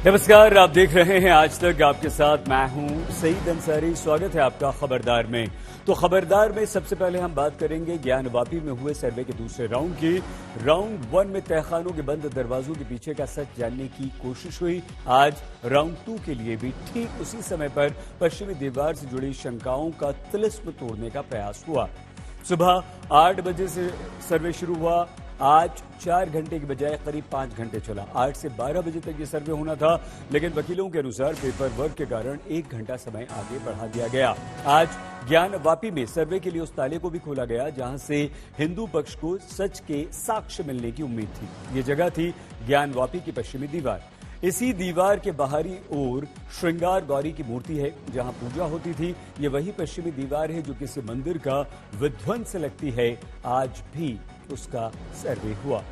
नमस्कार, आप देख रहे हैं आज तक। आपके साथ मैं हूं सईद अंसारी। स्वागत है आपका खबरदार में। तो खबरदार में सबसे पहले हम बात करेंगे ज्ञानवापी में हुए सर्वे के दूसरे राउंड की। राउंड 1 में तहखानों के बंद दरवाजों के पीछे का सच जानने की कोशिश हुई। आज राउंड 2 के लिए भी ठीक उसी समय पर पश्चिमी दीवार से जुड़ी शंकाओं का तिलिस्म तोड़ने का प्रयास हुआ। सुबह 8 बजे से सर्वे शुरू हुआ। आज 4 घंटे की बजाय करीब 5 घंटे चला। 8 से 12 बजे तक ये सर्वे होना था, लेकिन वकीलों के अनुसार पेपर वर्क के कारण 1 घंटा समय आगे बढ़ा दिया गया। आज ज्ञानवापी में सर्वे के लिए उस ताले को भी खोला गया जहां से हिंदू पक्ष को सच के साक्ष्य मिलने की उम्मीद थी। ये जगह थी ज्ञानवापी की पश्चिमी दीवार। इसी दीवार के बाहरी ओर श्रृंगार गौरी की मूर्ति है जहां पूजा होती थी। ये वही पश्चिमी दीवार है जो किसी मंदिर का विध्वंस लगती है। आज भी उसका सर्वे हुआ।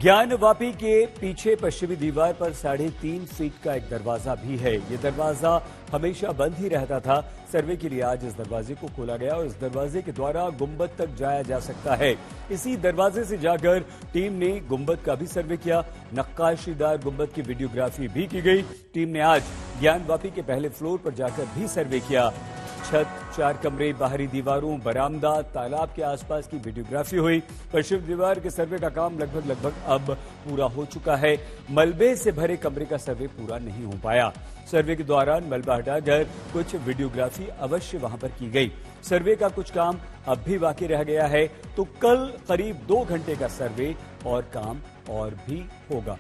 ज्ञानवापी के पीछे पश्चिमी दीवार पर 3.5 फीट का एक दरवाजा भी है। ये दरवाजा हमेशा बंद ही रहता था। सर्वे के लिए आज इस दरवाजे को खोला गया और इस दरवाजे के द्वारा गुंबद तक जाया जा सकता है। इसी दरवाजे से जाकर टीम ने गुंबद का भी सर्वे किया। नक्काशीदार गुंबद की वीडियोग्राफी भी की गई। टीम ने आज ज्ञानवापी के पहले फ्लोर पर जाकर भी सर्वे किया। छत, 4 कमरे, बाहरी दीवारों, बरामदा, तालाब के आसपास की वीडियोग्राफी हुई। पश्चिम दीवार के सर्वे का काम लगभग अब पूरा हो चुका है। मलबे से भरे कमरे का सर्वे पूरा नहीं हो पाया। सर्वे के दौरान मलबा हटाकर कुछ वीडियोग्राफी अवश्य वहां पर की गई। सर्वे का कुछ काम अब भी बाकी रह गया है, तो कल करीब 2 घंटे का सर्वे और काम और भी होगा।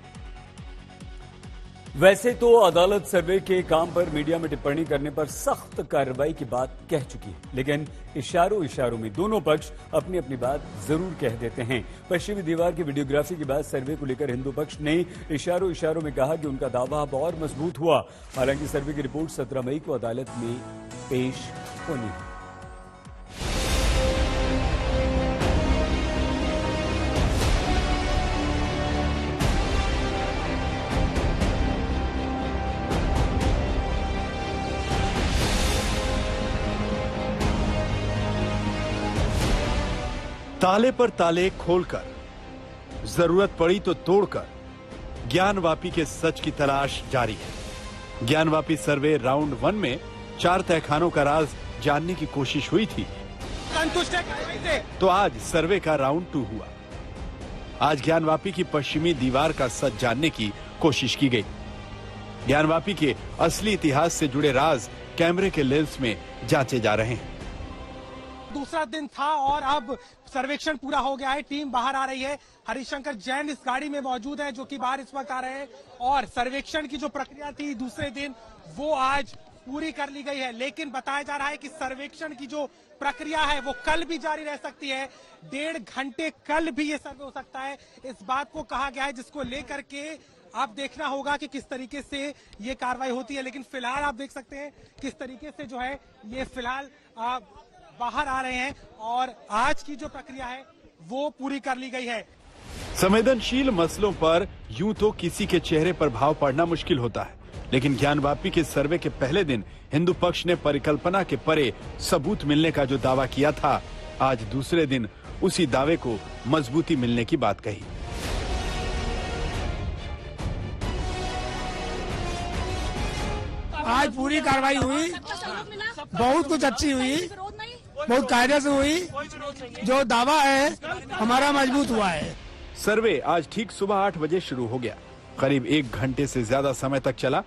वैसे तो अदालत सर्वे के काम पर मीडिया में टिप्पणी करने पर सख्त कार्रवाई की बात कह चुकी है, लेकिन इशारों में दोनों पक्ष अपनी अपनी बात जरूर कह देते हैं। पश्चिमी दीवार की वीडियोग्राफी के बाद सर्वे को लेकर हिंदू पक्ष ने इशारों में कहा कि उनका दावा अब और मजबूत हुआ। हालांकि सर्वे की रिपोर्ट 17 मई को अदालत में पेश होनी है। ताले पर ताले खोलकर, जरूरत पड़ी तो तोड़कर ज्ञानवापी के सच की तलाश जारी है। ज्ञानवापी सर्वे राउंड 1 में 4 तहखानों का राज जानने की कोशिश हुई थी, तो आज सर्वे का राउंड 2 हुआ। आज ज्ञानवापी की पश्चिमी दीवार का सच जानने की कोशिश की गई। ज्ञानवापी के असली इतिहास से जुड़े राज कैमरे के लेंस में जांचे जा रहे हैं। दूसरा दिन था और अब सर्वेक्षण पूरा हो गया है। टीम बाहर आ रही है। हरिशंकर जैन इस गाड़ी में मौजूद है जो कि बाहर इस वक्त आ रहे हैं। और सर्वेक्षण की जो प्रक्रिया थी दूसरे दिन, वो आज पूरी कर ली गई है। लेकिन बताया जा रहा है कि सर्वेक्षण की जो प्रक्रिया है वो कल भी जारी रह सकती है। 1.5 घंटे कल भी ये सर्वे हो सकता है। इस बात को कहा गया है, जिसको लेकर के आप देखना होगा कि किस तरीके से ये कार्रवाई होती है। लेकिन फिलहाल आप देख सकते हैं किस तरीके से जो है ये फिलहाल बाहर आ रहे हैं और आज की जो प्रक्रिया है वो पूरी कर ली गई है। संवेदनशील मसलों पर यूं तो किसी के चेहरे पर भाव पड़ना मुश्किल होता है, लेकिन ज्ञानवापी के सर्वे के पहले दिन हिंदू पक्ष ने परिकल्पना के परे सबूत मिलने का जो दावा किया था, आज दूसरे दिन उसी दावे को मजबूती मिलने की बात कही। आज पूरी कार्रवाई हुई, बहुत कुछ अच्छी हुई, बहुत कायदे से हुई। जो दावा है हमारा मजबूत हुआ है। सर्वे आज ठीक सुबह 8 बजे शुरू हो गया। करीब 1 घंटे से ज्यादा समय तक चला,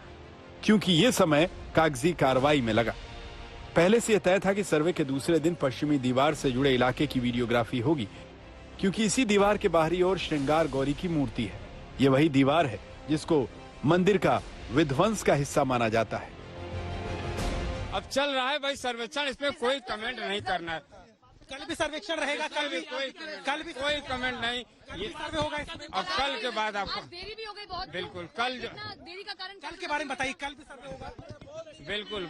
क्योंकि ये समय कागजी कार्रवाई में लगा। पहले से यह तय था कि सर्वे के दूसरे दिन पश्चिमी दीवार से जुड़े इलाके की वीडियोग्राफी होगी, क्योंकि इसी दीवार के बाहरी ओर श्रृंगार गौरी की मूर्ति है। ये वही दीवार है जिसको मंदिर का विध्वंस का हिस्सा माना जाता है। अब चल रहा है भाई सर्वेक्षण, इसमें कोई कमेंट नहीं करना है। कल भी सर्वेक्षण रहेगा, कल भी कोई कमेंट नहीं। ये सर्वे होगा इसमें। अब कल के बाद आपको देरी भी हो गई बहुत। बिल्कुल कल देरी का कारण कल के बारे में बताइए। कल भी सर्वे होगा। बिल्कुल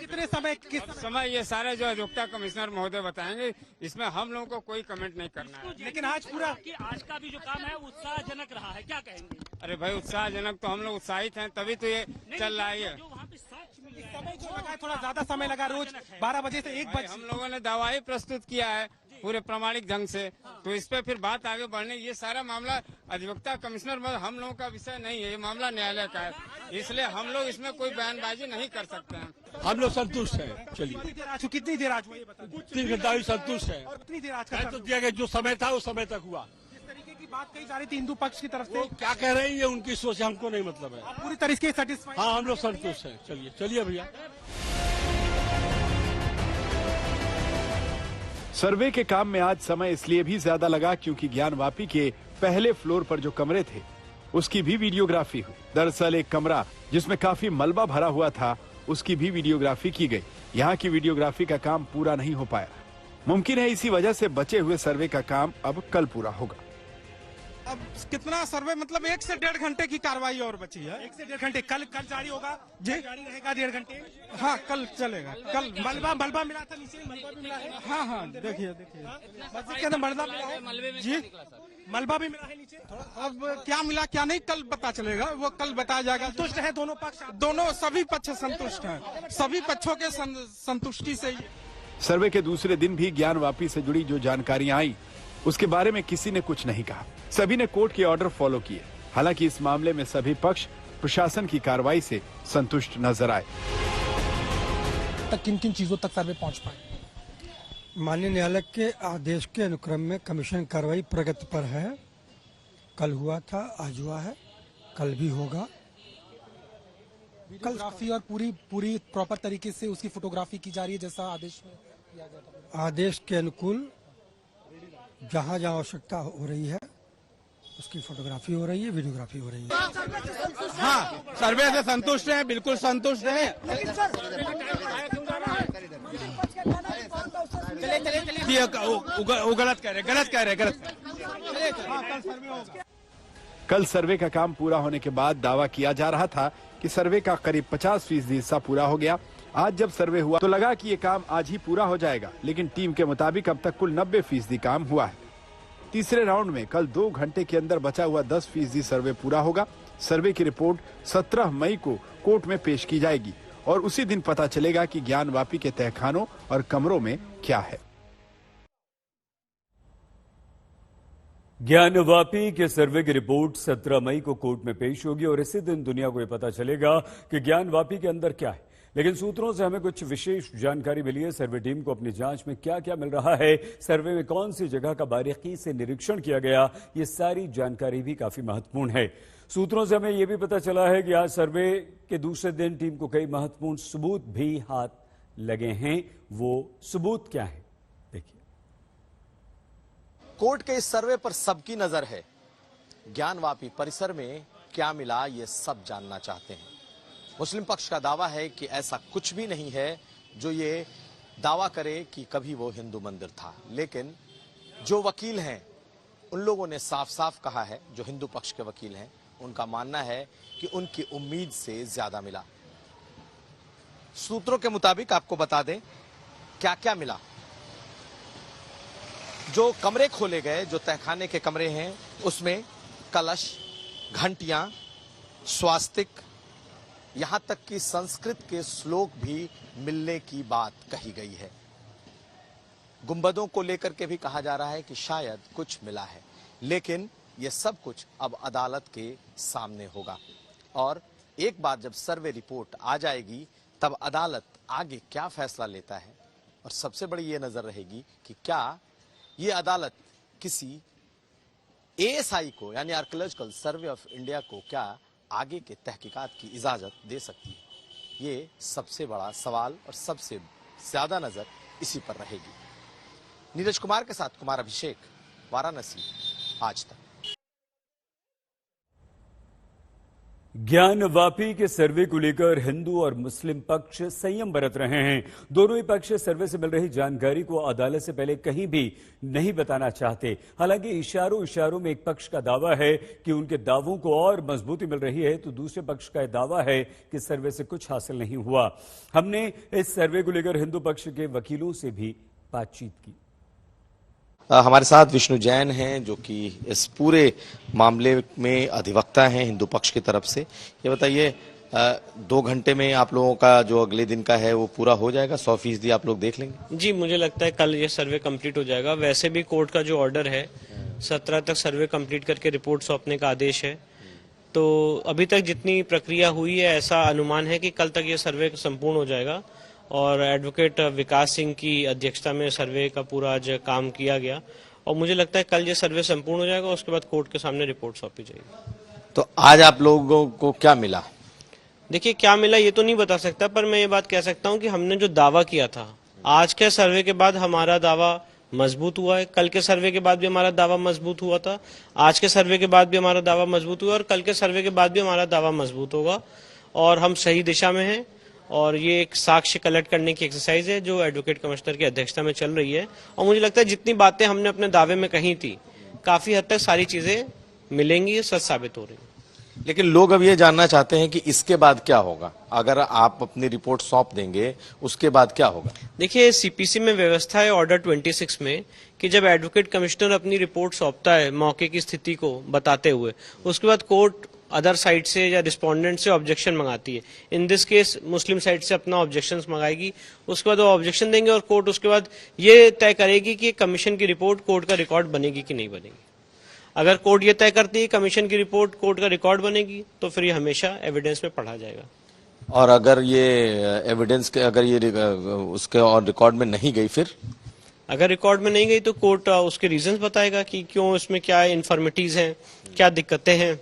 कितने समय, किस समय ये सारे जो अधोक्ता कमिश्नर महोदय बताएंगे, इसमें हम लोगों को कोई कमेंट नहीं करना है। लेकिन आज पूरा आज का भी जो काम है उत्साहजनक रहा है, क्या कहेंगे? अरे भाई उत्साहजनक तो हम लोग उत्साहित हैं, तभी तो ये चल रहा है। जो वहाँ पे सच मिले, समय जो लगा है, थोड़ा ज्यादा समय लगा। रोज 12 बजे से 1 बजे हम लोगों ने दावा ही प्रस्तुत किया है पूरे प्रामाणिक ढंग से, तो इस पे फिर बात आगे बढ़ने, ये सारा मामला अधिवक्ता कमिश्नर हम लोगों का विषय नहीं है, ये मामला न्यायालय का है, इसलिए हम लोग इसमें कोई बयानबाजी नहीं कर सकते हैं। हम लोग संतुष्ट हैं। चलिए कितनी देर आज हुआ ये बताइए। 3 घंटा भी संतुष्ट है। और कितनी देर आज कह का तो दिया गया, जो समय था उस समय तक हुआ। जिस तरीके की बात कही जा रही थी हिंदू पक्ष की तरफ से, वो क्या कह रहे हैं ये उनकी सोच है, हमको नहीं मतलब है। आप पूरी तरीके से सेटिस्फाइड? हाँ, हम लोग संतुष्ट हैं। चलिए चलिए भैया। सर्वे के काम में आज समय इसलिए भी ज्यादा लगा क्योंकि ज्ञानवापी के पहले फ्लोर पर जो कमरे थे उसकी भी वीडियोग्राफी हुई। दरअसल एक कमरा जिसमें काफी मलबा भरा हुआ था उसकी भी वीडियोग्राफी की गई। यहाँ की वीडियोग्राफी का काम पूरा नहीं हो पाया। मुमकिन है इसी वजह से बचे हुए सर्वे का काम अब कल पूरा होगा। अब कितना सर्वे, मतलब 1 से 1.5 घंटे की कार्रवाई और बची है। 1 से 1.5 घंटे कल जारी होगा जी, जारी रहेगा 1.5 घंटे। हाँ, कल चलेगा। कल मलबा मिला था नीचे, मलबा भी मिला है। हाँ, देखिए मस्जिद के अंदर मलबा मिला है जी, मलबा भी मिला है नीचे। अब क्या मिला क्या नहीं कल पता चलेगा, वो कल बताया जाएगा। संतुष्ट है दोनों पक्ष? दोनों, सभी पक्ष संतुष्ट हैं, सभी पक्षों के संतुष्टि से। सर्वे के दूसरे दिन भी ज्ञानवापी से जुड़ी जो जानकारियां आई उसके बारे में किसी ने कुछ नहीं कहा। सभी ने कोर्ट के ऑर्डर फॉलो किए। हालांकि इस मामले में सभी पक्ष प्रशासन की कार्रवाई से संतुष्ट नजर आए। तक किन किन चीजों तक सर्वे पहुंच पाए? माननीय न्यायालय के आदेश के अनुक्रम में कमीशन कार्रवाई प्रगति पर है। कल हुआ था, आज हुआ है, कल भी होगा। वीडियोग्राफी और पूरी प्रॉपर तरीके से उसकी फोटोग्राफी की जा रही है जैसा आदेश में किया गया था। आदेश के अनुकूल जहाँ जहाँ आवश्यकता हो रही है उसकी फोटोग्राफी हो रही है, वीडियोग्राफी हो रही है। हाँ, सर्वे से संतुष्ट हैं, बिल्कुल संतुष्ट हैं। वो गलत कह रहे। कल सर्वे का काम पूरा होने के बाद दावा किया जा रहा था कि सर्वे का करीब 50% हिस्सा पूरा हो गया। आज जब सर्वे हुआ तो लगा कि ये काम आज ही पूरा हो जाएगा, लेकिन टीम के मुताबिक अब तक कुल 90% काम हुआ है। तीसरे राउंड में कल 2 घंटे के अंदर बचा हुआ 10% सर्वे पूरा होगा। सर्वे की रिपोर्ट 17 मई को कोर्ट में पेश की जाएगी और उसी दिन पता चलेगा कि ज्ञानवापी के तहखानों और कमरों में क्या है। ज्ञानवापी के सर्वे की रिपोर्ट 17 मई को कोर्ट में पेश होगी और इसी दिन दुनिया को यह पता चलेगा कि ज्ञानवापी के अंदर क्या है। लेकिन सूत्रों से हमें कुछ विशेष जानकारी मिली है। सर्वे टीम को अपनी जांच में क्या क्या मिल रहा है, सर्वे में कौन सी जगह का बारीकी से निरीक्षण किया गया, ये सारी जानकारी भी काफी महत्वपूर्ण है। सूत्रों से हमें यह भी पता चला है कि आज सर्वे के दूसरे दिन टीम को कई महत्वपूर्ण सबूत भी हाथ लगे हैं। वो सबूत क्या है, देखिए। कोर्ट के इस सर्वे पर सबकी नजर है। ज्ञानवापी परिसर में क्या मिला, ये सब जानना चाहते हैं। मुस्लिम पक्ष का दावा है कि ऐसा कुछ भी नहीं है जो ये दावा करे कि कभी वो हिंदू मंदिर था, लेकिन जो वकील हैं उन लोगों ने साफ साफ कहा है, जो हिंदू पक्ष के वकील हैं उनका मानना है कि उनकी उम्मीद से ज्यादा मिला। सूत्रों के मुताबिक आपको बता दें क्या क्या मिला। जो कमरे खोले गए, जो तहखाने के कमरे हैं, उसमें कलश, घंटियां, स्वास्तिक, यहां तक कि संस्कृत के श्लोक भी मिलने की बात कही गई है। गुंबदों को लेकर के भी कहा जा रहा है कि शायद कुछ मिला है, लेकिन यह सब कुछ अब अदालत के सामने होगा और एक बार जब सर्वे रिपोर्ट आ जाएगी तब अदालत आगे क्या फैसला लेता है। और सबसे बड़ी यह नजर रहेगी कि क्या ये अदालत किसी एएसआई को, यानी आर्कियोलॉजिकल सर्वे ऑफ इंडिया को, क्या आगे के तहकीकात की इजाजत दे सकती है। ये सबसे बड़ा सवाल और सबसे ज्यादा नजर इसी पर रहेगी। नीरज कुमार के साथ कुमार अभिषेक, वाराणसी, आज तक। ज्ञानवापी के सर्वे को लेकर हिंदू और मुस्लिम पक्ष संयम बरत रहे हैं। दोनों ही पक्ष सर्वे से मिल रही जानकारी को अदालत से पहले कहीं भी नहीं बताना चाहते। हालांकि इशारों में एक पक्ष का दावा है कि उनके दावों को और मजबूती मिल रही है, तो दूसरे पक्ष का दावा है कि सर्वे से कुछ हासिल नहीं हुआ। हमने इस सर्वे को लेकर हिंदू पक्ष के वकीलों से भी बातचीत की। हमारे साथ विष्णु जैन हैं जो कि इस पूरे मामले में अधिवक्ता हैं हिंदू पक्ष की तरफ से। ये बताइए, 2 घंटे में आप लोगों का जो अगले दिन का है वो पूरा हो जाएगा, 100% आप लोग देख लेंगे? जी, मुझे लगता है कल ये सर्वे कंप्लीट हो जाएगा। वैसे भी कोर्ट का जो ऑर्डर है 17 तक सर्वे कंप्लीट करके रिपोर्ट सौंपने का आदेश है, तो अभी तक जितनी प्रक्रिया हुई है ऐसा अनुमान है कि कल तक ये सर्वे संपूर्ण हो जाएगा। और एडवोकेट विकास सिंह की अध्यक्षता में सर्वे का पूरा आज काम किया गया और मुझे लगता है कल ये सर्वे संपूर्ण हो जाएगा, उसके बाद कोर्ट के सामने रिपोर्ट सौंपी जाएगी। तो आज आप लोगों को क्या मिला? देखिए, क्या मिला ये तो नहीं बता सकता, पर मैं ये बात कह सकता हूँ कि हमने जो दावा किया था आज के सर्वे के बाद हमारा दावा मजबूत हुआ है, कल के सर्वे के बाद भी हमारा दावा मजबूत हुआ था, आज के सर्वे के बाद भी हमारा दावा मजबूत हुआ और कल के सर्वे के बाद भी हमारा दावा मजबूत होगा और हम सही दिशा में हैं। और ये एक साक्ष्य कलेक्ट करने की एक्सरसाइज है जो एडवोकेट कमिश्नर की अध्यक्षता में चल रही है और मुझे लगता है जितनी बातें हमने अपने दावे में कही थी काफी हद तक सारी चीजें मिलेंगी, सच साबित हो रही है। लेकिन लोग अब ये जानना चाहते हैं कि इसके बाद क्या होगा? अगर आप अपनी रिपोर्ट सौंप देंगे उसके बाद क्या होगा? देखिए, सीपीसी में व्यवस्था है ऑर्डर 26 में कि जब एडवोकेट कमिश्नर अपनी रिपोर्ट सौंपता है मौके की स्थिति को बताते हुए, उसके बाद कोर्ट अदर साइड से या रिस्पोंडेंट से ऑब्जेक्शन मंगाती है। In this case Muslim side से अपना ऑब्जेक्शन मंगाएगी, उसके बाद वो ऑब्जेक्शन देंगे और कोर्ट उसके बाद ये तय करेगी कि कमीशन की रिपोर्ट कोर्ट का रिकॉर्ड बनेगी कि नहीं बनेगी। अगर कोर्ट ये तय करती है कमीशन की रिपोर्ट कोर्ट का रिकॉर्ड बनेगी तो फिर ये हमेशा एविडेंस में पढ़ा जाएगा। और अगर ये एविडेंस अगर ये उसके और रिकॉर्ड में नहीं गई, फिर अगर रिकॉर्ड में नहीं गई तो कोर्ट उसके रीजंस बताएगा कि क्यों इसमें क्या इन्फॉर्मिटीज हैं, क्या दिक्कतें हैं,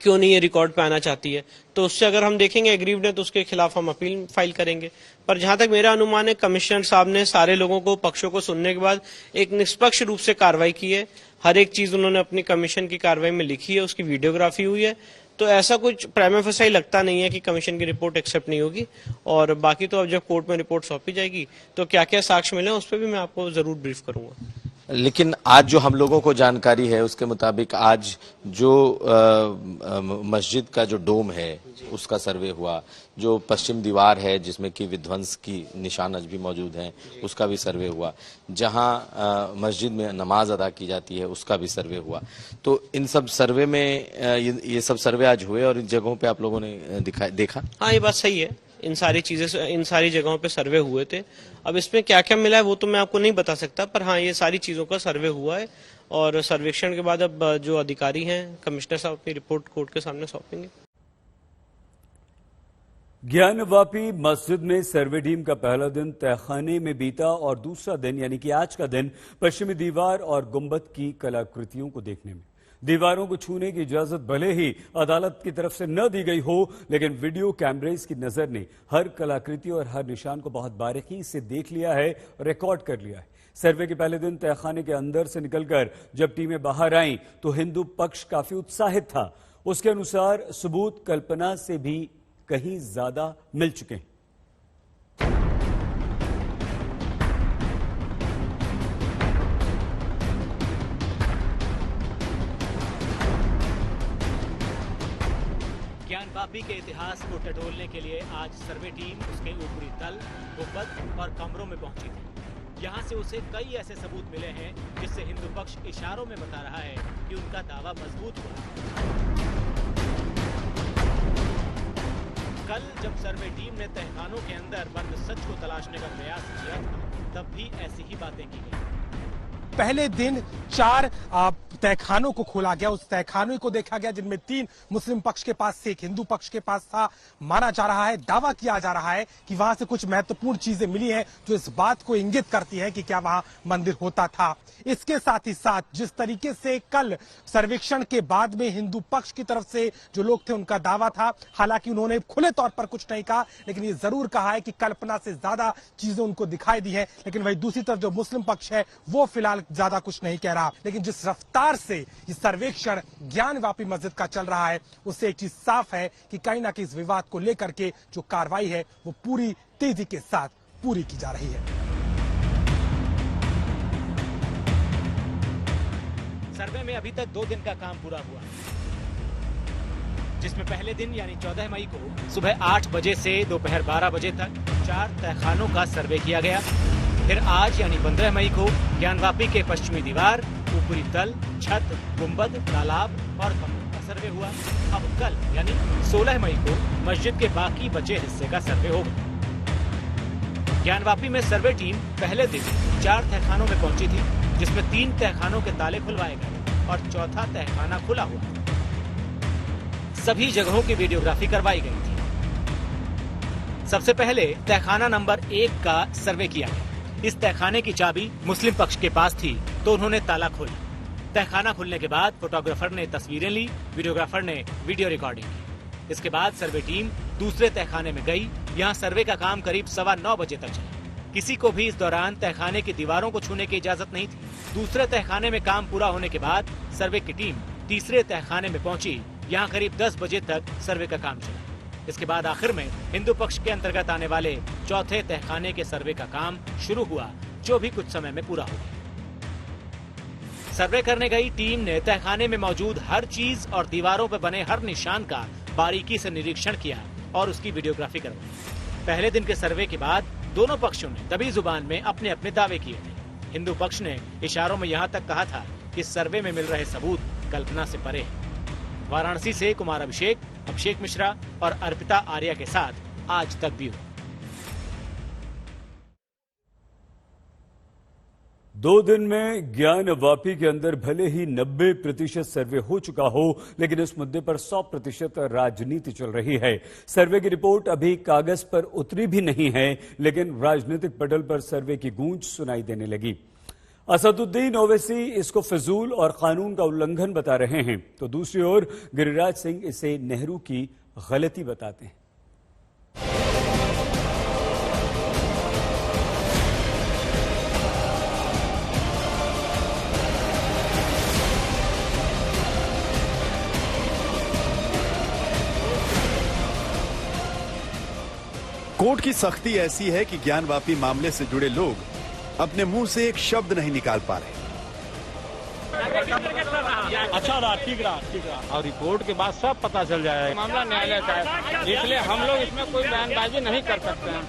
क्यों नहीं ये रिकॉर्ड पे आना चाहती है। तो उससे अगर हम देखेंगे एग्रीव्ड है तो उसके खिलाफ हम अपील फाइल करेंगे। पर जहां तक मेरा अनुमान है कमिश्नर साहब ने सारे लोगों को पक्षों को सुनने के बाद एक निष्पक्ष रूप से कार्रवाई की है। हर एक चीज उन्होंने अपनी कमीशन की कार्रवाई में लिखी है, उसकी वीडियोग्राफी हुई है, तो ऐसा कुछ प्राइमा फेसाई लगता नहीं है कि कमीशन की रिपोर्ट एक्सेप्ट नहीं होगी। और बाकी तो अब जब कोर्ट में रिपोर्ट सौंपी जाएगी तो क्या क्या साक्ष्य मिले उस पर भी मैं आपको जरूर ब्रीफ करूंगा। लेकिन आज जो हम लोगों को जानकारी है उसके मुताबिक आज जो मस्जिद का जो डोम है उसका सर्वे हुआ, जो पश्चिम दीवार है जिसमें कि विध्वंस की निशान आज भी मौजूद हैं उसका भी सर्वे हुआ, जहां मस्जिद में नमाज अदा की जाती है उसका भी सर्वे हुआ। तो इन सब सर्वे में ये सब सर्वे आज हुए और इन जगहों पे आप लोगों ने देखा? हाँ, ये बात सही है, इन सारी जगहों पे सर्वे हुए थे। अब इसमें क्या क्या मिला है वो तो मैं आपको नहीं बता सकता, पर हाँ ये सारी चीजों का सर्वे हुआ है और सर्वेक्षण के बाद अब जो अधिकारी हैं कमिश्नर साहब अपनी रिपोर्ट कोर्ट के सामने सौंपेंगे। ज्ञानवापी मस्जिद में सर्वे टीम का पहला दिन तहखाने में बीता और दूसरा दिन यानी कि आज का दिन पश्चिमी दीवार और गुंबद की कलाकृतियों को देखने में। दीवारों को छूने की इजाजत भले ही अदालत की तरफ से न दी गई हो, लेकिन वीडियो कैमरेज की नजर ने हर कलाकृति और हर निशान को बहुत बारीकी से देख लिया है, रिकॉर्ड कर लिया है। सर्वे के पहले दिन तहखाने के अंदर से निकलकर जब टीमें बाहर आईं तो हिंदू पक्ष काफी उत्साहित था। उसके अनुसार सबूत कल्पना से भी कहीं ज्यादा मिल चुके हैं। ज्ञानवापी के इतिहास को टटोलने के लिए आज सर्वे टीम उसके ऊपरी तल, गुंबद और कमरों में पहुंची थी। यहाँ से उसे कई ऐसे सबूत मिले हैं जिससे हिंदू पक्ष इशारों में बता रहा है कि उनका दावा मजबूत हुआ। कल जब सर्वे टीम ने तहखानों के अंदर बंद सच को तलाशने का प्रयास किया था तब भी ऐसी ही बातें की गई। पहले दिन 4 तहखानों को खोला गया, उस तहखानों को देखा गया जिनमें 3 मुस्लिम पक्ष के पास से एक हिंदू पक्ष के पास था। माना जा रहा है, दावा किया जा रहा है कि वहां से कुछ महत्वपूर्ण चीजें मिली हैं जो इस बात को इंगित करती है कि क्या वहां मंदिर होता था। इसके साथ ही साथ जिस तरीके से कल सर्वेक्षण के बाद में हिंदू पक्ष की तरफ से जो लोग थे उनका दावा था, हालांकि उन्होंने खुले तौर पर कुछ नहीं कहा, लेकिन ये जरूर कहा है कि कल्पना से ज्यादा चीजें उनको दिखाई दी है। लेकिन वही दूसरी तरफ जो मुस्लिम पक्ष है वो फिलहाल ज्यादा कुछ नहीं कह रहा। लेकिन जिस रफ्तार से ये सर्वेक्षण ज्ञानवापी मस्जिद का चल रहा है उससे एक चीज साफ है कि कहीं ना कहीं इस विवाद को लेकर के जो कार्रवाई है वो पूरी तेजी के साथ पूरी की जा रही है। सर्वे में अभी तक 2 दिन का काम पूरा हुआ, जिसमें पहले दिन यानी 14 मई को सुबह 8 बजे से दोपहर 12 बजे तक 4 तहखानों का सर्वे किया गया। फिर आज यानी 15 मई को ज्ञानवापी के पश्चिमी दीवार, ऊपरी तल, छत, गुंबद, तालाब और कमरों का सर्वे हुआ। अब कल यानी 16 मई को मस्जिद के बाकी बचे हिस्से का सर्वे होगा। ज्ञानवापी में सर्वे टीम पहले दिन 4 तहखानों में पहुंची थी, जिसमें 3 तहखानों के ताले खुलवाए गए और चौथा तहखाना खुला हुआ। सभी जगहों की वीडियोग्राफी करवाई गई थी। सबसे पहले तहखाना नंबर 1 का सर्वे किया गया। इस तहखाने की चाबी मुस्लिम पक्ष के पास थी, तो उन्होंने ताला खोला। तहखाना खुलने के बाद फोटोग्राफर ने तस्वीरें ली, वीडियोग्राफर ने वीडियो रिकॉर्डिंग की। इसके बाद सर्वे टीम दूसरे तहखाने में गई। यहाँ सर्वे का काम करीब 9:15 बजे तक चला। किसी को भी इस दौरान तहखाने की दीवारों को छूने की इजाजत नहीं थी। दूसरे तहखाने में काम पूरा होने के बाद सर्वे की टीम तीसरे तहखाने में पहुंची। यहाँ करीब 10 बजे तक सर्वे का काम चला। इसके बाद आखिर में हिंदू पक्ष के अंतर्गत आने वाले चौथे तहखाने के सर्वे का काम शुरू हुआ, जो भी कुछ समय में पूरा हो गया। सर्वे करने गई टीम ने तहखाने में मौजूद हर चीज और दीवारों पर बने हर निशान का बारीकी से निरीक्षण किया और उसकी वीडियोग्राफी करवाई। पहले दिन के सर्वे के बाद दोनों पक्षों ने दबी जुबान में अपने अपने दावे किए थे। हिंदू पक्ष ने इशारों में यहाँ तक कहा था कि सर्वे में मिल रहे सबूत कल्पना से परे हैं। वाराणसी से कुमार अभिषेक मिश्रा और अर्पिता आर्या के साथ आज तक ब्यूरो। 2 दिन में ज्ञानवापी के अंदर भले ही 90% सर्वे हो चुका हो, लेकिन इस मुद्दे पर 100% राजनीति चल रही है। सर्वे की रिपोर्ट अभी कागज पर उतरी भी नहीं है, लेकिन राजनीतिक पटल पर सर्वे की गूंज सुनाई देने लगी। असदुद्दीन ओवैसी इसको फिजूल और कानून का उल्लंघन बता रहे हैं, तो दूसरी ओर गिरिराज सिंह इसे नेहरू की गलती बताते हैं। कोर्ट की सख्ती ऐसी है कि ज्ञानवापी मामले से जुड़े लोग अपने मुंह से एक शब्द नहीं निकाल पा रहे। अच्छा रहा, ठीक रहा। और रिपोर्ट के बाद सब पता चल जाएगा। मामला न्यायालय का है, इसलिए हम लोग इसमें कोई बयानबाजी नहीं कर सकते हैं।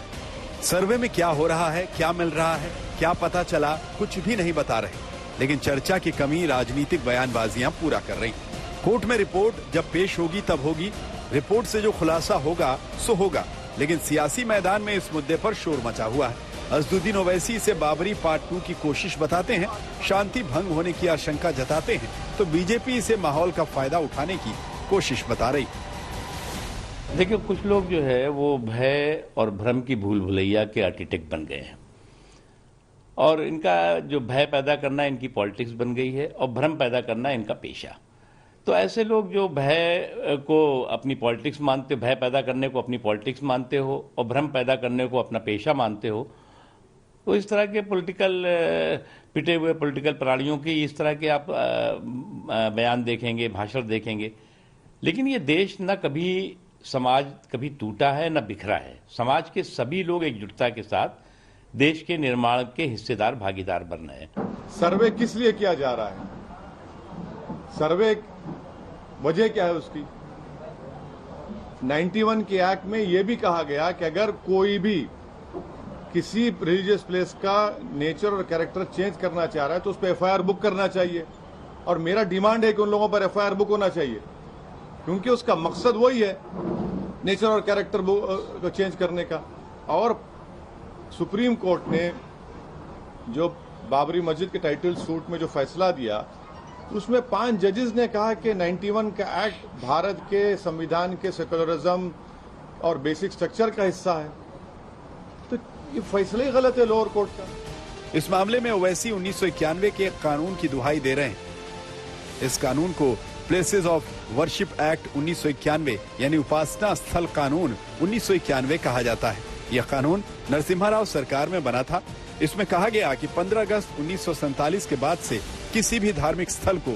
सर्वे में क्या हो रहा है, क्या मिल रहा है, क्या पता चला, कुछ भी नहीं बता रहे। लेकिन चर्चा की कमी राजनीतिक बयानबाजियां पूरा कर रही। कोर्ट में रिपोर्ट जब पेश होगी तब होगी, रिपोर्ट से जो खुलासा होगा सो होगा। लेकिन सियासी मैदान में इस मुद्दे पर शोर मचा हुआ है। असदुद्दीन ओवैसी इसे बाबरी पार्ट 2 की कोशिश बताते हैं, शांति भंग होने की आशंका जताते हैं, तो बीजेपी इसे माहौल का फायदा उठाने की कोशिश बता रही। देखिए, कुछ लोग जो है वो भय और भ्रम की भूल भुलैया के आर्किटेक्ट बन गए हैं और इनका जो भय पैदा करना इनकी पॉलिटिक्स बन गई है और भ्रम पैदा करना इनका पेशा। तो ऐसे लोग जो भय को अपनी पॉलिटिक्स मानते, भय पैदा करने को अपनी पॉलिटिक्स मानते हो और भ्रम पैदा करने को अपना पेशा मानते हो, तो इस तरह के पॉलिटिकल पिटे हुए पॉलिटिकल प्राणियों की इस तरह के आप बयान देखेंगे, भाषण देखेंगे। लेकिन ये देश न कभी समाज कभी टूटा है न बिखरा है। समाज के सभी लोग एकजुटता के साथ देश के निर्माण के हिस्सेदार, भागीदार बन रहे हैं। सर्वे किस लिए किया जा रहा है? सर्वे वजह क्या है उसकी? 91 के एक्ट में यह भी कहा गया कि अगर कोई भी किसी रिलीजियस प्लेस का नेचर और कैरेक्टर चेंज करना चाह रहा है तो उस पर एफआईआर बुक करना चाहिए। और मेरा डिमांड है कि उन लोगों पर एफआईआर बुक होना चाहिए, क्योंकि उसका मकसद वही है, नेचर और कैरेक्टर को चेंज करने का। और सुप्रीम कोर्ट ने जो बाबरी मस्जिद के टाइटल सूट में जो फैसला दिया, उसमें 5 जजेस ने कहा कि 91 का एक्ट भारत के संविधान के सेकुलरिज्म और बेसिक स्ट्रक्चर का हिस्सा है। तो ये फैसला ही गलत है लोअर कोर्ट का। इस मामले में ओवैसी 1991 के एक कानून की दुहाई दे रहे हैं। इस कानून को प्लेसेस ऑफ वर्शिप एक्ट 1991 यानी उपासना स्थल कानून 1991 कहा जाता है। यह कानून नरसिम्हा राव सरकार में बना था। इसमें कहा गया कि 15 अगस्त 1947 के बाद से किसी भी धार्मिक स्थल को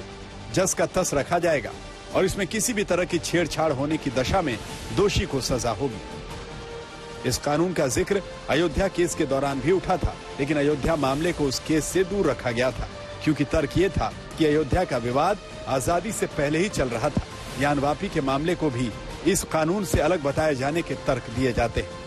जस का तस रखा जाएगा और इसमें किसी भी तरह की छेड़छाड़ होने की दशा में दोषी को सजा होगी। इस कानून का जिक्र अयोध्या केस के दौरान भी उठा था, लेकिन अयोध्या मामले को उस केस से दूर रखा गया था, क्योंकि तर्क ये था कि अयोध्या का विवाद आजादी से पहले ही चल रहा था। ज्ञानवापी के मामले को भी इस कानून से अलग बताए जाने के तर्क दिए जाते हैं।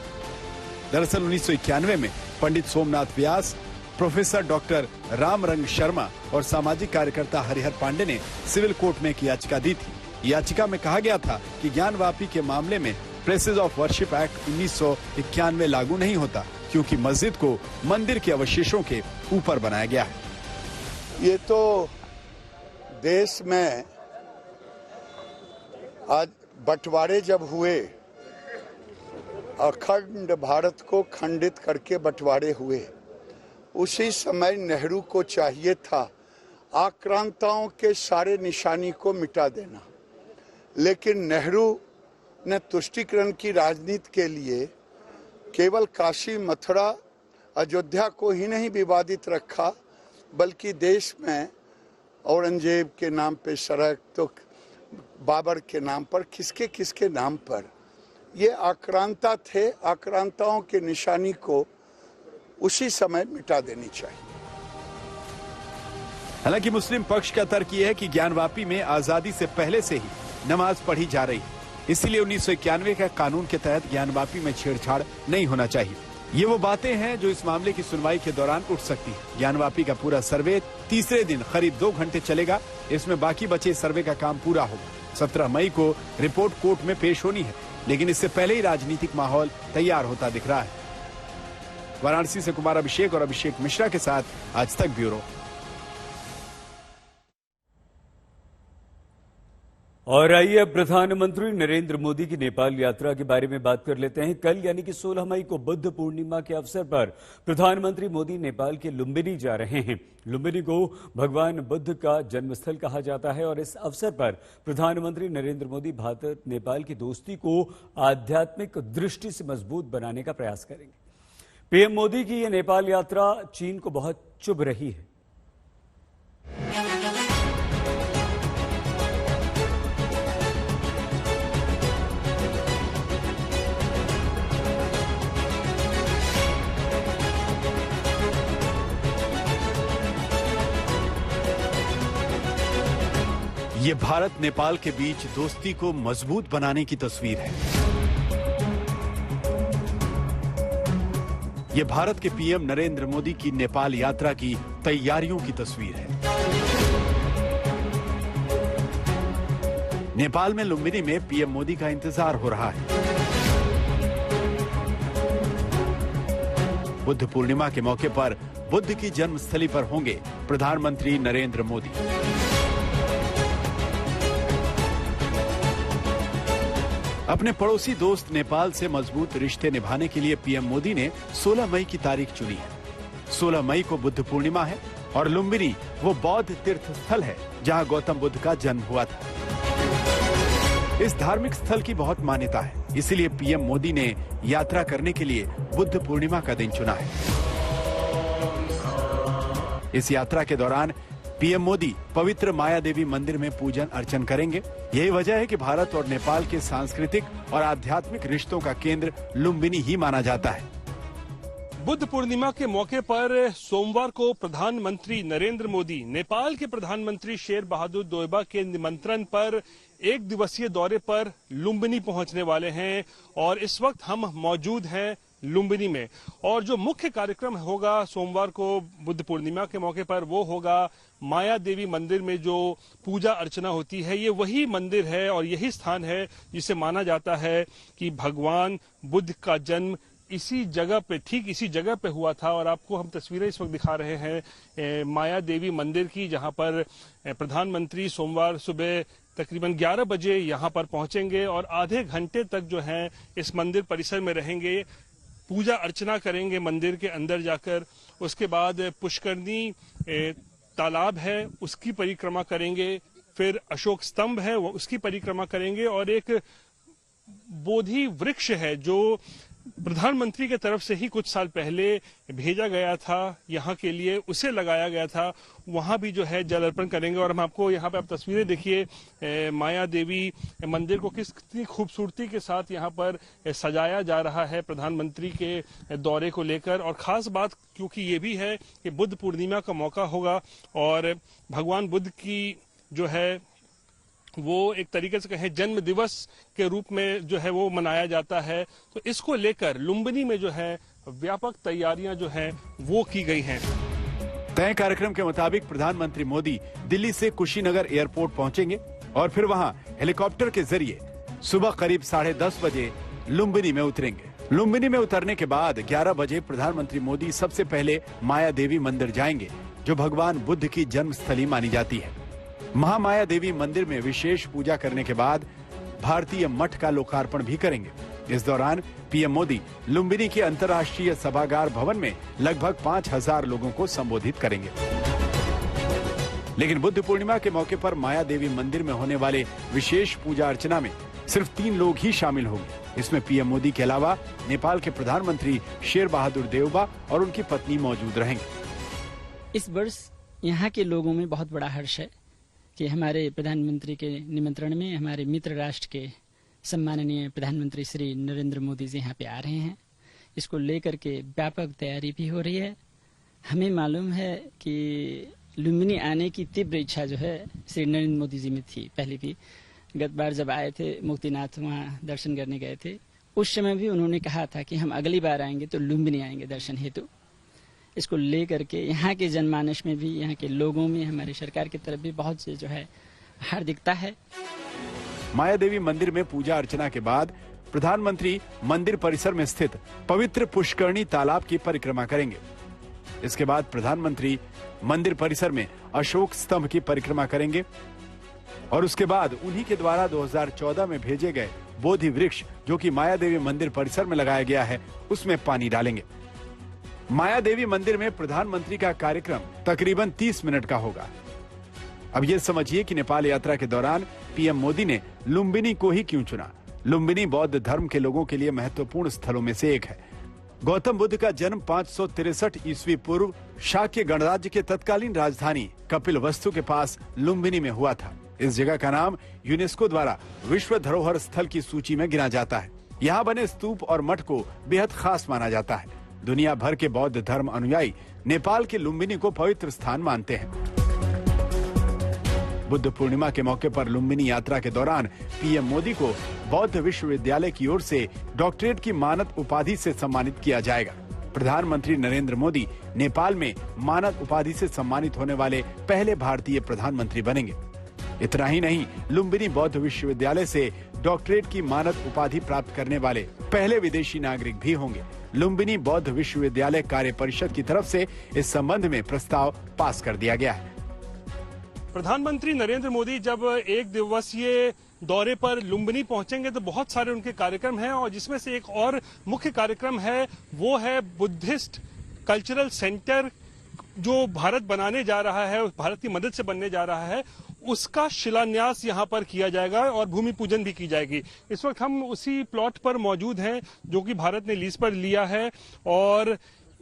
दरअसल 1991 में पंडित सोमनाथ व्यास, प्रोफेसर डॉक्टर रामरंग शर्मा और सामाजिक कार्यकर्ता हरिहर पांडे ने सिविल कोर्ट में एक याचिका दी थी याचिका में कहा गया था कि ज्ञानवापी के मामले में प्लेसेस ऑफ वर्शिप एक्ट 1991 लागू नहीं होता, क्योंकि मस्जिद को मंदिर के अवशेषों के ऊपर बनाया गया है। ये तो देश में आज बंटवारे जब हुए, अखंड भारत को खंडित करके बंटवारे हुए, उसी समय नेहरू को चाहिए था आक्रांताओं के सारे निशानी को मिटा देना, लेकिन नेहरू ने तुष्टीकरण की राजनीति के लिए केवल काशी, मथुरा, अयोध्या को ही नहीं विवादित रखा, बल्कि देश में औरंगजेब के नाम पे सड़क, तो बाबर के नाम पर, किसके किसके नाम पर ये आक्रांता थे, आक्रांताओं के निशानी को उसी समय मिटा देनी चाहिए। हालांकि मुस्लिम पक्ष का तर्क यह है कि ज्ञानवापी में आजादी से पहले से ही नमाज पढ़ी जा रही, इसलिए 1991 के कानून के तहत ज्ञानवापी में छेड़छाड़ नहीं होना चाहिए। ये वो बातें हैं जो इस मामले की सुनवाई के दौरान उठ सकती है। ज्ञानवापी का पूरा सर्वे तीसरे दिन करीब 2 घंटे चलेगा। इसमें बाकी बचे सर्वे का काम पूरा होगा। 17 मई को रिपोर्ट कोर्ट में पेश होनी है, लेकिन इससे पहले ही राजनीतिक माहौल तैयार होता दिख रहा है। वाराणसी से कुमार अभिषेक और अभिषेक मिश्रा के साथ आज तक ब्यूरो। और आइए अब प्रधानमंत्री नरेंद्र मोदी की नेपाल यात्रा के बारे में बात कर लेते हैं। कल यानी कि 16 मई को बुद्ध पूर्णिमा के अवसर पर प्रधानमंत्री मोदी नेपाल के लुम्बिनी जा रहे हैं। लुम्बिनी को भगवान बुद्ध का जन्मस्थल कहा जाता है और इस अवसर पर प्रधानमंत्री नरेंद्र मोदी भारत नेपाल की दोस्ती को आध्यात्मिक दृष्टि से मजबूत बनाने का प्रयास करेंगे। पीएम मोदी की यह नेपाल यात्रा चीन को बहुत चुभ रही है। ये भारत नेपाल के बीच दोस्ती को मजबूत बनाने की तस्वीर है। ये भारत के पीएम नरेंद्र मोदी की नेपाल यात्रा की तैयारियों की तस्वीर है। नेपाल में लुम्बिनी में पीएम मोदी का इंतजार हो रहा है। बुद्ध पूर्णिमा के मौके पर बुद्ध की जन्मस्थली पर होंगे प्रधानमंत्री नरेंद्र मोदी। अपने पड़ोसी दोस्त नेपाल से मजबूत रिश्ते निभाने के लिए पीएम मोदी ने 16 मई की तारीख चुनी है। 16 मई को बुद्ध पूर्णिमा है और लुम्बिनी वो बौद्ध तीर्थ स्थल है जहां गौतम बुद्ध का जन्म हुआ था। इस धार्मिक स्थल की बहुत मान्यता है, इसलिए पीएम मोदी ने यात्रा करने के लिए बुद्ध पूर्णिमा का दिन चुना है। इस यात्रा के दौरान पीएम मोदी पवित्र माया देवी मंदिर में पूजन अर्चन करेंगे। यही वजह है कि भारत और नेपाल के सांस्कृतिक और आध्यात्मिक रिश्तों का केंद्र लुम्बिनी ही माना जाता है। बुद्ध पूर्णिमा के मौके पर सोमवार को प्रधानमंत्री नरेंद्र मोदी नेपाल के प्रधानमंत्री शेर बहादुर देउबा के निमंत्रण पर 1 दिवसीय दौरे पर लुम्बिनी पहुंचने वाले हैं और इस वक्त हम मौजूद हैं लुम्बिनी में। और जो मुख्य कार्यक्रम होगा सोमवार को बुद्ध पूर्णिमा के मौके पर वो होगा माया देवी मंदिर में जो पूजा अर्चना होती है। ये वही मंदिर है और यही स्थान है जिसे माना जाता है कि भगवान बुद्ध का जन्म इसी जगह पे, ठीक इसी जगह पे हुआ था। और आपको हम तस्वीरें इस वक्त दिखा रहे हैं माया देवी मंदिर की, जहां पर प्रधानमंत्री सोमवार सुबह तकरीबन 11 बजे यहां पर पहुंचेंगे और आधे घंटे तक जो है इस मंदिर परिसर में रहेंगे, पूजा अर्चना करेंगे मंदिर के अंदर जाकर। उसके बाद पुष्करनी तालाब है उसकी परिक्रमा करेंगे, फिर अशोक स्तंभ है वो उसकी परिक्रमा करेंगे और एक बोधि वृक्ष है जो प्रधानमंत्री के तरफ से ही कुछ साल पहले भेजा गया था यहाँ के लिए, उसे लगाया गया था, वहां भी जो है जल अर्पण करेंगे। और हम आपको यहाँ पे आप तस्वीरें देखिए माया देवी मंदिर को कितनी खूबसूरती के साथ यहाँ पर सजाया जा रहा है प्रधानमंत्री के दौरे को लेकर। और खास बात क्योंकि ये भी है कि बुद्ध पूर्णिमा का मौका होगा और भगवान बुद्ध की जो है वो एक तरीके से कहें जन्म दिवस के रूप में जो है वो मनाया जाता है। तो इसको लेकर लुम्बिनी में जो है व्यापक तैयारियां जो हैं वो की गई हैं। तय कार्यक्रम के मुताबिक प्रधानमंत्री मोदी दिल्ली से कुशीनगर एयरपोर्ट पहुंचेंगे। और फिर वहां हेलीकॉप्टर के जरिए सुबह करीब 10:30 बजे लुम्बिनी में उतरेंगे। लुम्बिनी में उतरने के बाद 11 बजे प्रधानमंत्री मोदी सबसे पहले माया देवी मंदिर जाएंगे, जो भगवान बुद्ध की जन्मस्थली मानी जाती है। महामाया देवी मंदिर में विशेष पूजा करने के बाद भारतीय मठ का लोकार्पण भी करेंगे। इस दौरान पीएम मोदी लुम्बिनी के अंतर्राष्ट्रीय सभागार भवन में लगभग 5000 लोगों को संबोधित करेंगे। लेकिन बुद्ध पूर्णिमा के मौके पर माया देवी मंदिर में होने वाले विशेष पूजा अर्चना में सिर्फ 3 लोग ही शामिल होंगे। इसमें पीएम मोदी के अलावा नेपाल के प्रधानमंत्री शेर बहादुर देउबा और उनकी पत्नी मौजूद रहेंगे। इस वर्ष यहाँ के लोगों में बहुत बड़ा हर्ष है कि हमारे प्रधानमंत्री के निमंत्रण में हमारे मित्र राष्ट्र के सम्माननीय प्रधानमंत्री श्री नरेंद्र मोदी जी यहाँ पे आ रहे हैं। इसको लेकर के व्यापक तैयारी भी हो रही है। हमें मालूम है कि लुम्बिनी आने की तीव्र इच्छा जो है श्री नरेंद्र मोदी जी में थी। पहले भी गत बार जब आए थे मुक्तिनाथ वहाँ दर्शन करने गए थे, उस समय भी उन्होंने कहा था कि हम अगली बार आएंगे तो लुम्बिनी आएंगे दर्शन हेतु। इसको लेकर के यहाँ के जनमानस में भी, यहाँ के लोगों में, हमारी सरकार की तरफ भी बहुत से जो है हार्दिकता है। माया देवी मंदिर में पूजा अर्चना के बाद प्रधानमंत्री मंदिर परिसर में स्थित पवित्र पुष्करणी तालाब की परिक्रमा करेंगे। इसके बाद प्रधानमंत्री मंदिर परिसर में अशोक स्तंभ की परिक्रमा करेंगे और उसके बाद उन्हीं के द्वारा 2014 में भेजे गए बोधि वृक्ष, जो कि माया देवी मंदिर परिसर में लगाया गया है, उसमें पानी डालेंगे। माया देवी मंदिर में प्रधानमंत्री का कार्यक्रम तकरीबन 30 मिनट का होगा। अब ये समझिए कि नेपाल यात्रा के दौरान पीएम मोदी ने लुम्बिनी को ही क्यों चुना। लुम्बिनी बौद्ध धर्म के लोगों के लिए महत्वपूर्ण स्थलों में से एक है। गौतम बुद्ध का जन्म 563 ईस्वी पूर्व शाक्य गणराज्य के तत्कालीन राजधानी कपिलवस्तु के पास लुम्बिनी में हुआ था। इस जगह का नाम यूनेस्को द्वारा विश्व धरोहर स्थल की सूची में गिना जाता है। यहाँ बने स्तूप और मठ को बेहद खास माना जाता है। दुनिया भर के बौद्ध धर्म अनुयायी नेपाल के लुम्बिनी को पवित्र स्थान मानते हैं। बुद्ध पूर्णिमा के मौके पर लुम्बिनी यात्रा के दौरान पीएम मोदी को बौद्ध विश्वविद्यालय की ओर से डॉक्टरेट की मानद उपाधि से सम्मानित किया जाएगा। प्रधानमंत्री नरेंद्र मोदी नेपाल में मानद उपाधि से सम्मानित होने वाले पहले भारतीय प्रधानमंत्री बनेंगे। इतना ही नहीं, लुम्बिनी बौद्ध विश्वविद्यालय से डॉक्टरेट की मानद उपाधि प्राप्त करने वाले पहले विदेशी नागरिक भी होंगे। लुम्बिनी बौद्ध विश्वविद्यालय कार्य परिषद की तरफ से इस संबंध में प्रस्ताव पास कर दिया गया है। प्रधानमंत्री नरेंद्र मोदी जब एक दिवसीय दौरे पर लुम्बिनी पहुंचेंगे तो बहुत सारे उनके कार्यक्रम हैं, और जिसमें से एक और मुख्य कार्यक्रम है वो है बुद्धिस्ट कल्चरल सेंटर, जो भारत बनाने जा रहा है, भारत की मदद से बनने जा रहा है। उसका शिलान्यास यहाँ पर किया जाएगा और भूमि पूजन भी की जाएगी। इस वक्त हम उसी प्लॉट पर मौजूद हैं जो कि भारत ने लीज पर लिया है, और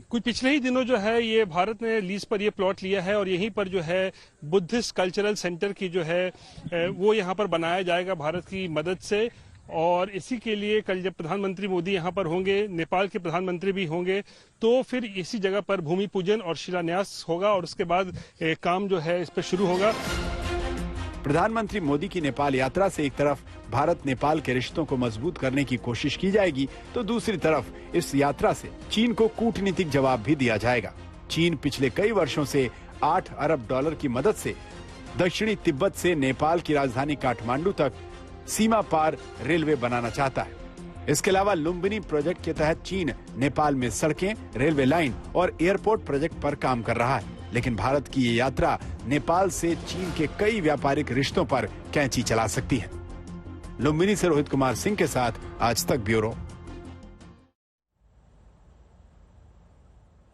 कुछ पिछले ही दिनों जो है ये भारत ने लीज पर ये प्लॉट लिया है, और यहीं पर जो है बुद्धिस्ट कल्चरल सेंटर की जो है वो यहाँ पर बनाया जाएगा भारत की मदद से। और इसी के लिए कल जब प्रधानमंत्री मोदी यहाँ पर होंगे, नेपाल के प्रधानमंत्री भी होंगे, तो फिर इसी जगह पर भूमि पूजन और शिलान्यास होगा, और उसके बाद काम जो है इस पर शुरू होगा। प्रधानमंत्री मोदी की नेपाल यात्रा से एक तरफ भारत नेपाल के रिश्तों को मजबूत करने की कोशिश की जाएगी, तो दूसरी तरफ इस यात्रा से चीन को कूटनीतिक जवाब भी दिया जाएगा। चीन पिछले कई वर्षों से 8 अरब डॉलर की मदद से दक्षिणी तिब्बत से नेपाल की राजधानी काठमांडू तक सीमा पार रेलवे बनाना चाहता है। इसके अलावा लुम्बिनी प्रोजेक्ट के तहत चीन नेपाल में सड़कें, रेलवे लाइन और एयरपोर्ट प्रोजेक्ट पर काम कर रहा है। लेकिन भारत की ये यात्रा नेपाल से चीन के कई व्यापारिक रिश्तों पर कैंची चला सकती है। लुम्बिनी से रोहित कुमार सिंह के साथ आज तक ब्यूरो।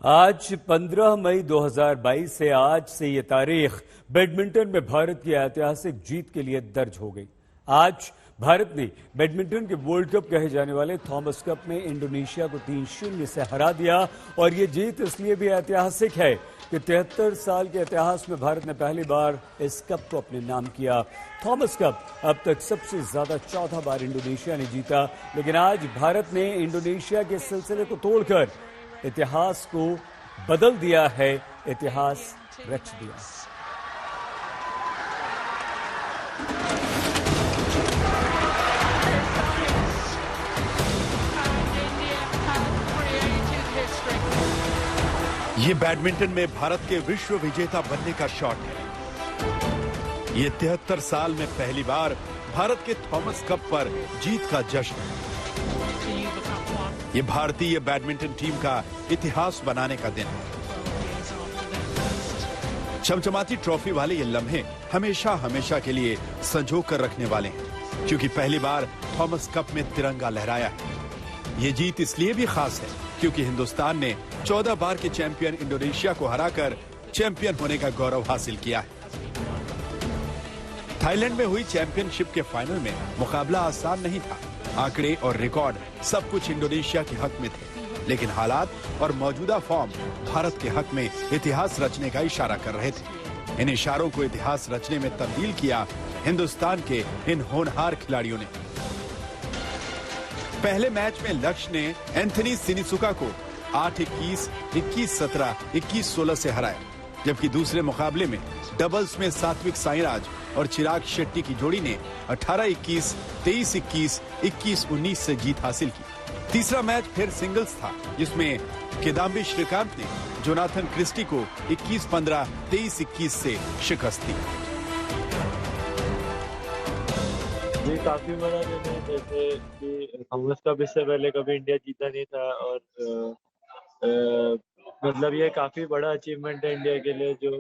आज 15 मई 2022 से आज से ये तारीख बैडमिंटन में भारत की ऐतिहासिक जीत के लिए दर्ज हो गई। आज भारत ने बैडमिंटन के वर्ल्ड कप कहे जाने वाले थॉमस कप में इंडोनेशिया को 3-0 से हरा दिया, और ये जीत इसलिए भी ऐतिहासिक है कि 73 साल के इतिहास में भारत ने पहली बार इस कप को अपने नाम किया। थॉमस कप अब तक सबसे ज्यादा 14 बार इंडोनेशिया ने जीता, लेकिन आज भारत ने इंडोनेशिया के सिलसिले को तोड़कर इतिहास को बदल दिया है, इतिहास रच दिया। ये बैडमिंटन में भारत के विश्व विजेता बनने का शॉट है। ये 73 साल में पहली बार भारत के थॉमस कप पर जीत का जश्न। ये भारतीय बैडमिंटन टीम का इतिहास बनाने का दिन। चमचमाती ट्रॉफी वाले ये लम्हे हमेशा हमेशा के लिए संजो कर रखने वाले हैं, क्योंकि पहली बार थॉमस कप में तिरंगा लहराया है। ये जीत इसलिए भी खास है क्योंकि हिंदुस्तान ने 14 बार के चैंपियन इंडोनेशिया को हराकर चैंपियन होने का गौरव हासिल किया है। थाईलैंड में हुई चैंपियनशिप के फाइनल में मुकाबला आसान नहीं था। आंकड़े और रिकॉर्ड सब कुछ इंडोनेशिया के हक में थे, लेकिन हालात और मौजूदा फॉर्म भारत के हक में इतिहास रचने का इशारा कर रहे थे। इन इशारों को इतिहास रचने में तब्दील किया हिंदुस्तान के इन होनहार खिलाड़ियों ने। पहले मैच में लक्ष्य ने एंथनी सिनिसुका को 8-21, 21-17, 21-16 से हराया, जबकि दूसरे मुकाबले में डबल्स में सात्विक साईराज और चिराग शेट्टी की जोड़ी ने 18-21, 23-21, 21-19 से जीत हासिल की। तीसरा मैच फिर सिंगल्स था, जिसमें किदाम्बी श्रीकांत ने जोनाथन क्रिस्टी को 21-15, 23-21 से शिकस्त दी। ये काफी बड़ा दिन है, जैसे कि थॉमस कप इससे पहले कभी इंडिया जीता नहीं था और मतलब ये काफी बड़ा अचीवमेंट है इंडिया के लिए, जो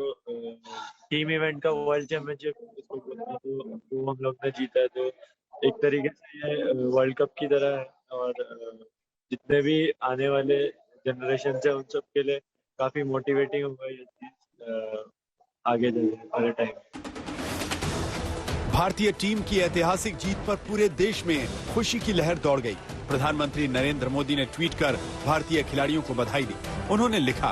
टीम इवेंट का वर्ल्ड चैंपियनशिप तो हम लोग ने जीता है। तो एक तरीके से ये वर्ल्ड कप की तरह है और जितने भी आने वाले जनरेशन है उन सब के लिए काफी मोटिवेटिंग होगा ये चीज आगे जाने टाइम। भारतीय टीम की ऐतिहासिक जीत पर पूरे देश में खुशी की लहर दौड़ गई। प्रधानमंत्री नरेंद्र मोदी ने ट्वीट कर भारतीय खिलाड़ियों को बधाई दी। उन्होंने लिखा,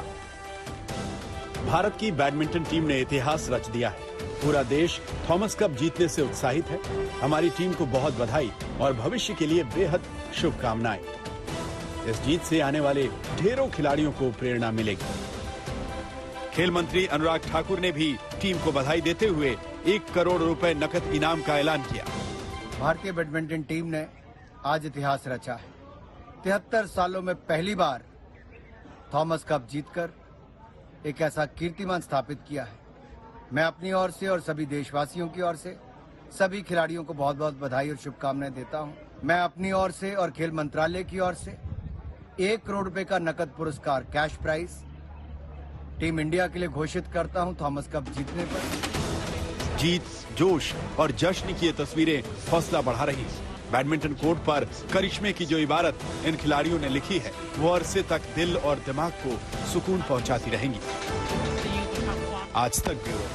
भारत की बैडमिंटन टीम ने इतिहास रच दिया है। पूरा देश थॉमस कप जीतने से उत्साहित है। हमारी टीम को बहुत बधाई और भविष्य के लिए बेहद शुभकामनाएं। इस जीत से आने वाले ढेरों खिलाड़ियों को प्रेरणा मिलेगी। खेल मंत्री अनुराग ठाकुर ने भी टीम को बधाई देते हुए 1 करोड़ रुपए नकद इनाम का ऐलान किया। भारतीय बैडमिंटन टीम ने आज इतिहास रचा है। 73 सालों में पहली बार थॉमस कप जीतकर एक ऐसा कीर्तिमान स्थापित किया है। मैं अपनी ओर से और सभी देशवासियों की ओर से सभी खिलाड़ियों को बहुत बहुत बधाई और शुभकामनाएं देता हूं। मैं अपनी ओर से और खेल मंत्रालय की ओर से 1 करोड़ रुपए का नकद पुरस्कार कैश प्राइज टीम इंडिया के लिए घोषित करता हूं थॉमस कप जीतने पर। जीत, जोश और जश्न की ये तस्वीरें हौसला बढ़ा रही हैं। बैडमिंटन कोर्ट पर करिश्मे की जो इबारत इन खिलाड़ियों ने लिखी है, वो अरसे तक दिल और दिमाग को सुकून पहुंचाती रहेंगी। आज तक ब्यूरो।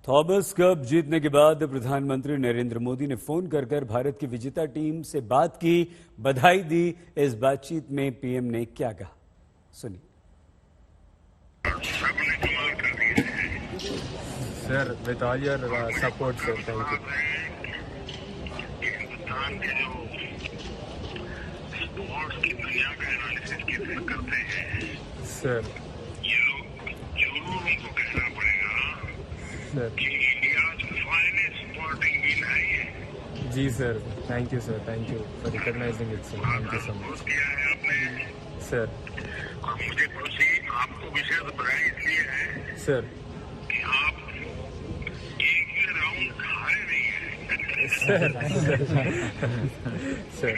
थॉमस कप जीतने के बाद प्रधानमंत्री नरेंद्र मोदी ने फोन कर भारत की विजेता टीम से बात की, बधाई दी। इस बातचीत में पीएम ने क्या कहा, सुनिए। Sir, with all your support, sir, thank you. Hindustan के जो स्पोर्ट्स की दुनिया का एनालिसिस किसे करते हैं, sir, ये लोग जरूर उनको कहना पड़ेगा sir, कि इंडियाज फाइनेस्ट स्पोर्टिंग विन है ये। जी sir, thank you sir, thank you for recognising it sir, thank you so much. किया है आपने सर, और मुझे खुशी आपको विशेष बधाई इसलिए है सर, कि आप राउंड हारे नहीं है। Sir,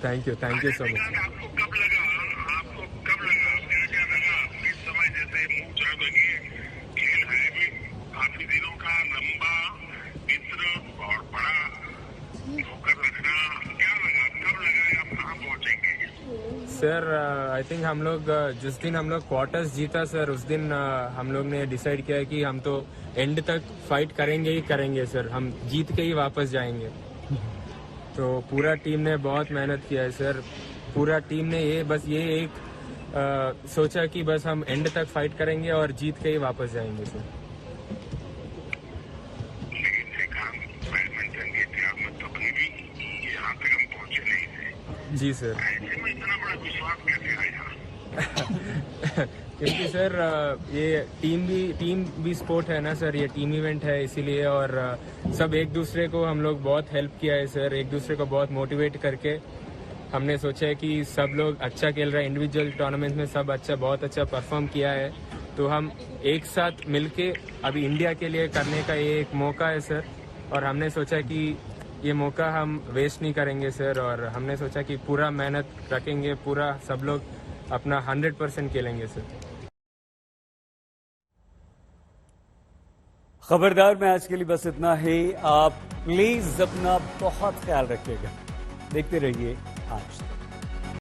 thank you so much. आपको कब लगा क्या क्या लगा इस समय, जैसे मुंह चाह बनिए खेल है भी काफी दिनों का लंबा मित्र और बड़ा होकर रखना, क्या लगा, कब लगा आप कहाँ पहुँचेंगे? सर, आई थिंक हम लोग जिस दिन हम लोग क्वार्टर्स जीता सर, उस दिन हम लोग ने डिसाइड किया कि हम तो एंड तक फाइट करेंगे ही करेंगे सर, हम जीत के ही वापस जाएंगे। तो पूरा टीम ने बहुत मेहनत किया है सर। पूरा टीम ने ये एक सोचा कि बस हम एंड तक फाइट करेंगे और जीत के ही वापस जाएंगे सर। जी सर। क्योंकि सर ये टीम भी स्पोर्ट है ना सर, ये टीम इवेंट है इसीलिए, और सब एक दूसरे को हम लोग बहुत हेल्प किया है सर, एक दूसरे को बहुत मोटिवेट करके हमने सोचा है कि सब लोग अच्छा खेल रहे हैं, इंडिविजुअल टूर्नामेंट में सब बहुत अच्छा परफॉर्म किया है, तो हम एक साथ मिलके अभी इंडिया के लिए करने का ये एक मौका है सर। और हमने सोचा कि ये मौका हम वेस्ट नहीं करेंगे सर, और हमने सोचा कि पूरा मेहनत रखेंगे, पूरा सब लोग अपना 100% खेलेंगे सर। खबरदार में आज के लिए बस इतना ही। आप प्लीज अपना बहुत ख्याल रखिएगा। देखते रहिए आज तक।